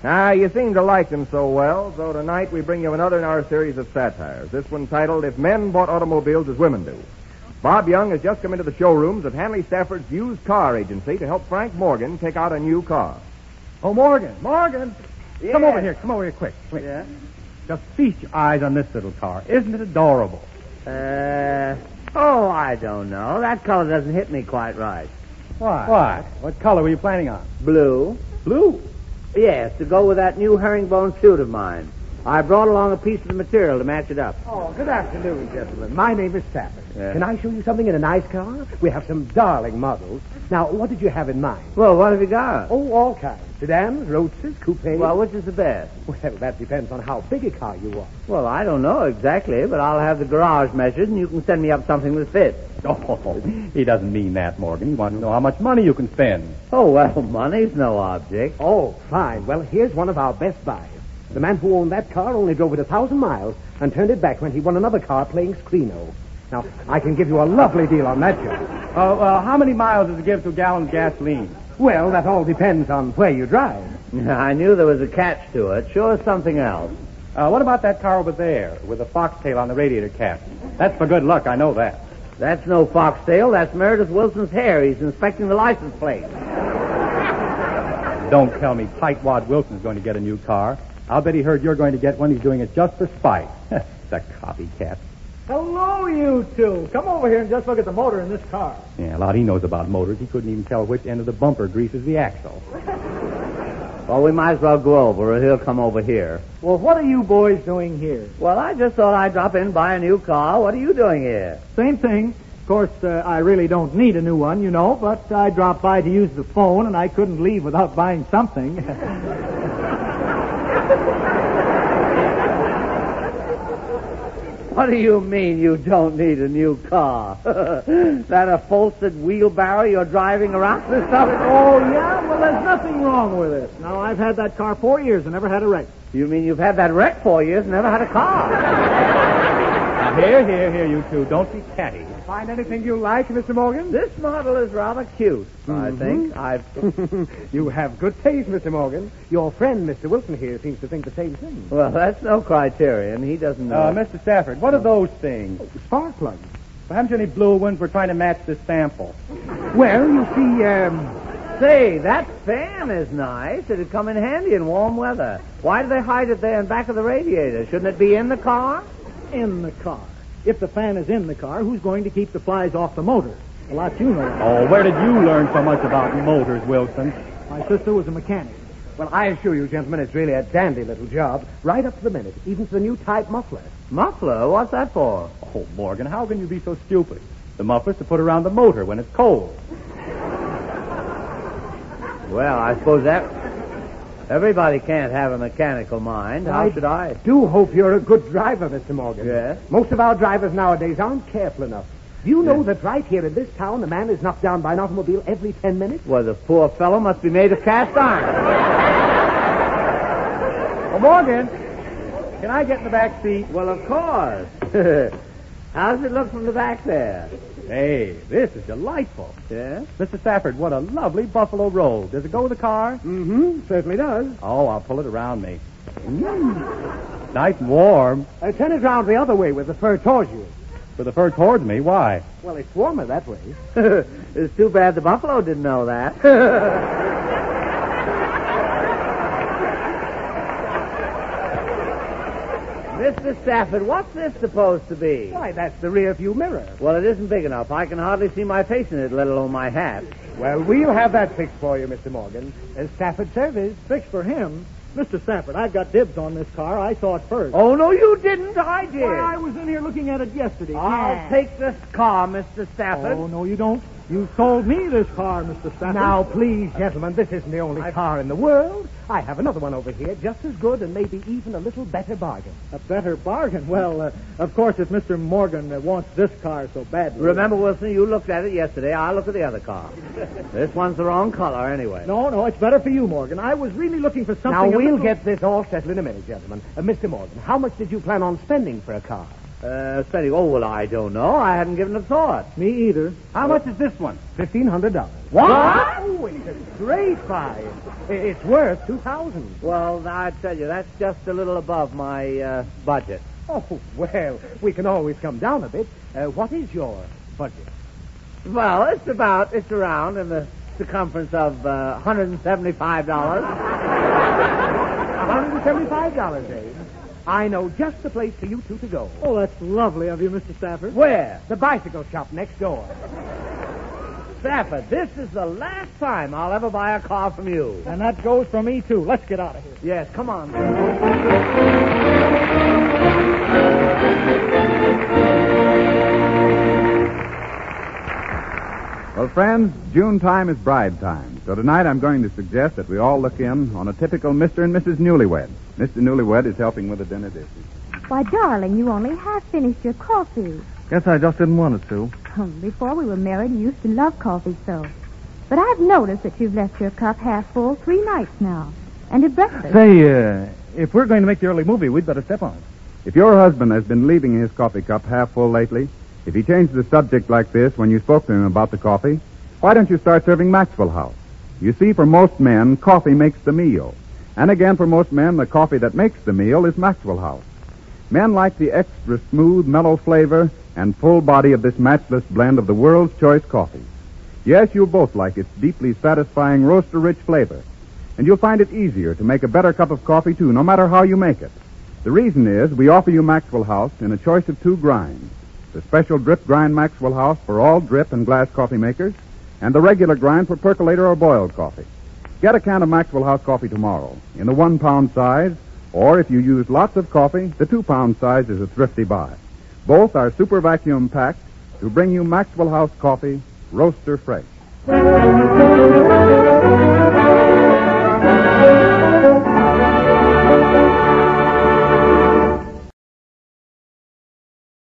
You seem to like them so well, so tonight we bring you another in our series of satires. This one titled, If Men Bought Automobiles as Women Do. Bob Young has just come into the showrooms of Hanley Stafford's used car agency to help Frank Morgan take out a new car. Oh, Morgan. Yeah. Come over here, quick. Yeah? Just feast your eyes on this little car. Isn't it adorable? I don't know. That color doesn't hit me quite right. Why? What color were you planning on? Blue? Blue. Yes, to go with that new herringbone suit of mine. I brought along a piece of the material to match it up. Oh, good afternoon, gentlemen. My name is Stafford. Yeah. Can I show you something in a nice car? We have some darling models. Now, what did you have in mind? Well, what have you got? Oh, all kinds. Sedans, roadsters, coupes. Well, which is the best? Well, that depends on how big a car you want. Well, I don't know exactly, but I'll have the garage measured, and you can send me up something that fits. Oh, he doesn't mean that, Morgan. He wants to know how much money you can spend. Oh, well, money's no object. Oh, fine. Well, here's one of our best buys. The man who owned that car only drove it 1,000 miles and turned it back when he won another car playing Screeno. Now, I can give you a lovely deal on that job. How many miles does it give to a gallon of gasoline? Well, that all depends on where you drive. I knew there was a catch to it. Show us something else. What about that car over there with the foxtail on the radiator cap? That's for good luck, I know that. That's no foxtail. That's Meredith Wilson's hair. He's inspecting the license plate. Don't tell me Tightwad Wilson's going to get a new car. I'll bet he heard you're going to get one. He's doing it just for spite. The copycat. Hello, you two. Come over here and just look at the motor in this car. Yeah, a lot he knows about motors. He couldn't even tell which end of the bumper greases the axle. Well, we might as well go over, or he'll come over here. Well, what are you boys doing here? Well, I just thought I'd drop in and buy a new car. What are you doing here? Same thing. Of course, I really don't need a new one, you know, but I dropped by to use the phone, and I couldn't leave without buying something. What do you mean you don't need a new car? That upholstered wheelbarrow you're driving around or something? Oh, yeah? Well, there's nothing wrong with it. Now, I've had that car 4 years and never had a wreck. You mean you've had that wreck 4 years and never had a car? Here, you two. Don't be catty. Find anything you like, Mr. Morgan? This model is rather cute, I think. You have good taste, Mr. Morgan. Your friend, Mr. Wilson here, seems to think the same thing. Well, that's no criterion. He doesn't know. Mr. Stafford, what are those things? Spark plugs. Well, haven't you any blue ones? We're trying to match this sample. Well, you see, Say, that fan is nice. It'd come in handy in warm weather. Why do they hide it there in back of the radiator? Shouldn't it be in the car? In the car. If the fan is in the car, who's going to keep the flies off the motor? A lot you know. Oh, where did you learn so much about motors, Wilson? My sister was a mechanic. well, I assure you, gentlemen, it's really a dandy little job. Right up to the minute, even to the new type muffler. Muffler? What's that for? Oh, Morgan, how can you be so stupid? The muffler's to put around the motor when it's cold. Well, I suppose that... Everybody can't have a mechanical mind. How should I? Do hope you're a good driver, Mr. Morgan. Yes? Most of our drivers nowadays aren't careful enough. Do you know that right here in this town, a man is knocked down by an automobile every 10 minutes? Well, the poor fellow must be made of cast iron. Oh, Morgan, can I get in the back seat? Well, of course. How does it look from the back there? Hey, this is delightful. Yeah? Mr. Stafford, what a lovely buffalo roll. Does it go with the car? Mm-hmm. Certainly does. Oh, I'll pull it around me. Nice and warm. Turn it round the other way with the fur towards you. With the fur towards me, why? Well, it's warmer that way. It's too bad the buffalo didn't know that. Mr. Stafford, what's this supposed to be? Why, that's the rear view mirror. Well, it isn't big enough. I can hardly see my face in it, let alone my hat. Well, we'll have that fixed for you, Mr. Morgan. As Stafford service. Fixed for him. Mr. Stafford, I've got dibs on this car. I saw it first. Oh, no, you didn't. I did. Why, I was in here looking at it yesterday. I'll take this car, Mr. Stafford. Oh, no, you don't. You sold me this car, Mr. Stafford. Now, please, gentlemen, this isn't the only car in the world. I have another one over here, just as good and maybe even a little better bargain. A better bargain? Well, of course, if Mr. Morgan wants this car so badly. Remember, Wilson, you looked at it yesterday. I'll look at the other car. This one's the wrong color, anyway. No, it's better for you, Morgan. I was really looking for something... Now, we'll get this all settled in a minute, gentlemen. Mr. Morgan, how much did you plan on spending for a car? Steady. Oh, well, I don't know. I hadn't given a thought. Me either. How much is this one? $1,500. What? Oh, it's a great buy. It's worth $2,000. Well, I tell you, that's just a little above my budget. Oh, well, we can always come down a bit. What is your budget? Well, it's around in the circumference of $175. $175, eh? I know just the place for you two to go. Oh, that's lovely of you, Mr. Stafford. Where? The bicycle shop next door. Stafford, this is the last time I'll ever buy a car from you. And that goes for me, too. Let's get out of here. Yes, come on. Well, friends, June time is bride time. So tonight I'm going to suggest that we all look in on a typical Mr. and Mrs. Newlywed. Mr. Newlywed is helping with the dinner dishes. Why, darling, you only half finished your coffee. Guess I just didn't want it to. Before we were married, you used to love coffee so. But I've noticed that you've left your cup half full 3 nights now. And at breakfast. Say, if we're going to make the early movie, we'd better step on it. If your husband has been leaving his coffee cup half full lately, if he changed the subject like this when you spoke to him about the coffee, why don't you start serving Maxwell House? You see, for most men, coffee makes the meal. And again, for most men, the coffee that makes the meal is Maxwell House. Men like the extra smooth, mellow flavor and full body of this matchless blend of the world's choice coffee. Yes, you'll both like its deeply satisfying roaster-rich flavor. And you'll find it easier to make a better cup of coffee, too, no matter how you make it. The reason is we offer you Maxwell House in a choice of 2 grinds. The special drip grind Maxwell House for all drip and glass coffee makers, and the regular grind for percolator or boiled coffee. Get a can of Maxwell House coffee tomorrow in the 1-pound size, or if you use lots of coffee, the 2-pound size is a thrifty buy. Both are super vacuum packed to bring you Maxwell House coffee, roaster fresh.